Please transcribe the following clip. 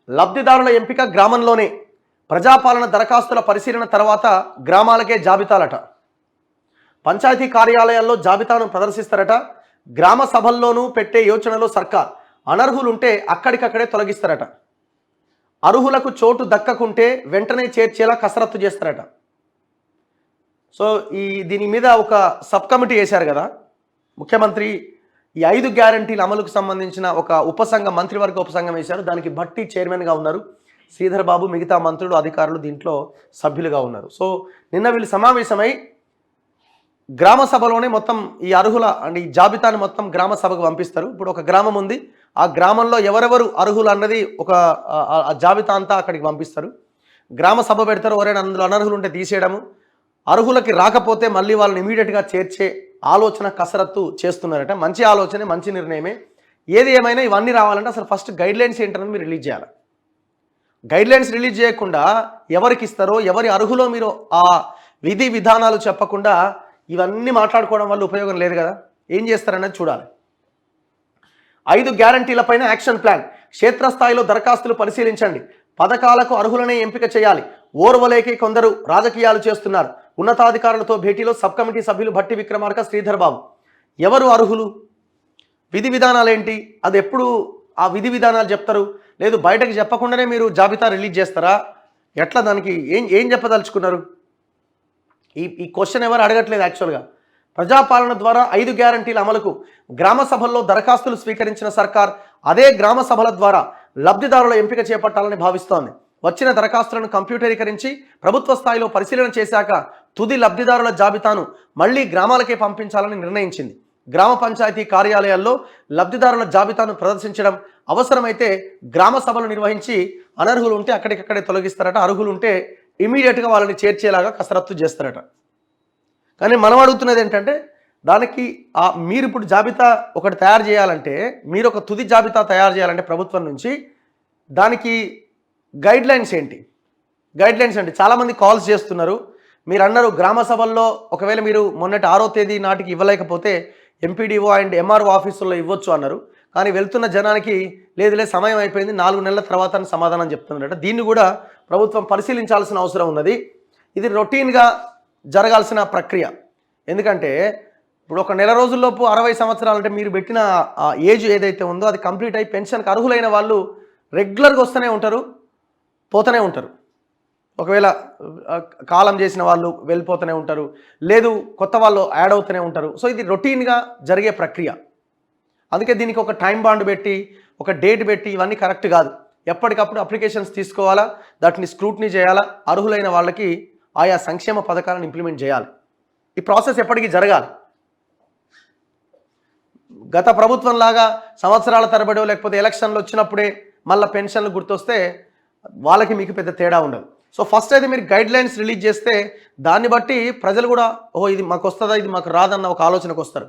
లబ్ధిదారుల ఎంపిక గ్రామంలోనే ప్రజాపాలన దరఖాస్తుల పరిశీలన తర్వాత గ్రామాలకే జాబితాలట. పంచాయతీ కార్యాలయాల్లో జాబితాను ప్రదర్శిస్తారట. గ్రామ సభల్లోనూ పెట్టే యోచనలో సర్కార్. అనర్హులుంటే అక్కడికక్కడే తొలగిస్తారట. అర్హులకు చోటు దక్కకుంటే వెంటనే చేర్చేలా కసరత్తు చేస్తారట. సో దీని మీద ఒక సబ్ కమిటీ వేశారు కదా ముఖ్యమంత్రి. ఈ 5 గ్యారంటీల అమలుకు సంబంధించిన ఒక మంత్రివర్గ ఉపసంఘం వేశారు. దానికి భట్టి చైర్మన్గా ఉన్నారు. శ్రీధర్ బాబు, మిగతా మంత్రులు, అధికారులు దీంట్లో సభ్యులుగా ఉన్నారు. సో నిన్న వీళ్ళు సమావేశమై గ్రామ సభలోనే మొత్తం ఈ అర్హుల అంటే ఈ జాబితాను మొత్తం గ్రామ సభకు పంపిస్తారు. ఇప్పుడు ఒక గ్రామం ఉంది, ఆ గ్రామంలో ఎవరెవరు అర్హులు అన్నది ఒక జాబితా అంతా అక్కడికి పంపిస్తారు. గ్రామ సభ పెడతారు. ఎవరైనా అందులో అనర్హులు ఉంటే తీసేయడము, అర్హులకి రాకపోతే మళ్ళీ వాళ్ళని ఇమీడియట్గా చేర్చే ఆలోచన కసరత్తు చేస్తున్నారట. మంచి ఆలోచనే, మంచి నిర్ణయమే. ఏది ఏమైనా ఇవన్నీ రావాలంటే అసలు ఫస్ట్ గైడ్లైన్స్ ఏంటని మీరు రిలీజ్ చేయాలి. గైడ్లైన్స్ రిలీజ్ చేయకుండా ఎవరికి ఇస్తారో, ఎవరి అర్హులో మీరు ఆ విధి విధానాలు చెప్పకుండా ఇవన్నీ మాట్లాడుకోవడం వల్ల ఉపయోగం లేదు కదా. ఏం చేస్తారనేది చూడాలి. 5 గ్యారంటీలపైన యాక్షన్ ప్లాన్. క్షేత్రస్థాయిలో దరఖాస్తులు పరిశీలించండి. పథకాలకు అర్హులనే ఎంపిక చేయాలి. ఓర్వలేకి కొందరు రాజకీయాలు చేస్తున్నారు. ఉన్నతాధికారులతో భేటీలో సబ్ కమిటీ సభ్యులు భట్టి విక్రమార్క, శ్రీధర్ బాబు. ఎవరు అర్హులు, విధి విధానాలు ఏంటి, అది ఎప్పుడు ఆ విధి విధానాలు చెప్తారు? లేదు బయటకు చెప్పకుండానే మీరు జాబితా రిలీజ్ చేస్తారా? ఎట్లా దానికి ఏం చెప్పదలుచుకున్నారు? ఈ క్వశ్చన్ ఎవరు అడగట్లేదు. యాక్చువల్గా ప్రజాపాలన ద్వారా 5 గ్యారంటీల అమలుకు గ్రామ సభల్లో దరఖాస్తులు స్వీకరించిన సర్కార్ అదే గ్రామ సభల ద్వారా లబ్ధిదారుల ఎంపిక చేపట్టాలని భావిస్తోంది. వచ్చిన దరఖాస్తులను కంప్యూటరీకరించి ప్రభుత్వ స్థాయిలో పరిశీలన చేశాక తుది లబ్ధిదారుల జాబితాను మళ్లీ గ్రామాలకే పంపించాలని నిర్ణయించింది. గ్రామ పంచాయతీ కార్యాలయాల్లో లబ్ధిదారుల జాబితాను ప్రదర్శించడం, అవసరమైతే గ్రామ సభలు నిర్వహించి అనర్హులు ఉంటే అక్కడికక్కడే తొలగిస్తారట. అర్హులు ఉంటే ఇమీడియట్గా వాళ్ళని చేర్చేలాగా కసరత్తు చేస్తారట. కానీ మనం అడుగుతున్నది ఏంటంటే దానికి మీరు ఇప్పుడు జాబితా ఒకటి తయారు చేయాలంటే, మీరు ఒక తుది జాబితా తయారు చేయాలంటే ప్రభుత్వం నుంచి దానికి గైడ్లైన్స్ ఏంటి? గైడ్లైన్స్ అంటే చాలామంది కాల్స్ చేస్తున్నారు. మీరు అన్నారు గ్రామ సభల్లో ఒకవేళ మీరు మొన్నటి 6వ తేదీ నాటికి ఇవ్వలేకపోతే ఎంపీడీఓ అండ్ ఎంఆర్ఓ ఆఫీసుల్లో ఇవ్వచ్చు అన్నారు. కానీ వెళ్తున్న జనానికి లేదు సమయం అయిపోయింది, 4 నెలల తర్వాత సమాధానం చెప్తున్నారట. దీన్ని కూడా ప్రభుత్వం పరిశీలించాల్సిన అవసరం ఉన్నది. ఇది రొటీన్గా జరగాల్సిన ప్రక్రియ. ఎందుకంటే ఇప్పుడు ఒక నెల రోజుల్లోపు 60 సంవత్సరాలు అంటే మీరు పెట్టిన ఏజ్ ఏదైతే ఉందో అది కంప్లీట్ అయి పెన్షన్కి అర్హులైన వాళ్ళు రెగ్యులర్గా వస్తూనే ఉంటారు, పోతూనే ఉంటారు. ఒకవేళ కాలం చేసిన వాళ్ళు వెళ్ళిపోతూనే ఉంటారు, లేదు కొత్త వాళ్ళు యాడ్ అవుతూనే ఉంటారు. సో ఇది రొటీన్గా జరిగే ప్రక్రియ. అందుకే దీనికి ఒక టైం బాండ్ పెట్టి, ఒక డేట్ పెట్టి ఇవన్నీ కరెక్ట్ కాదు. ఎప్పటికప్పుడు అప్లికేషన్స్ తీసుకోవాలా, వాటిని స్క్రూటినీ చేయాలా, అర్హులైన వాళ్ళకి ఆయా సంక్షేమ పథకాలను ఇంప్లిమెంట్ చేయాలి. ఈ ప్రాసెస్ ఎప్పటికీ జరగాలి. గత ప్రభుత్వం లాగా సంవత్సరాల తరబడో లేకపోతే ఎలక్షన్లు వచ్చినప్పుడే మళ్ళీ పెన్షన్లు గుర్తొస్తే వాళ్ళకి మీకు పెద్ద తేడా ఉండదు. సో ఫస్ట్ అయితే మీరు గైడ్లైన్స్ రిలీజ్ చేస్తే దాన్ని బట్టి ప్రజలు కూడా ఇది మాకు వస్తుందా, ఇది మాకు రాదన్న ఒక ఆలోచనకు వస్తారు.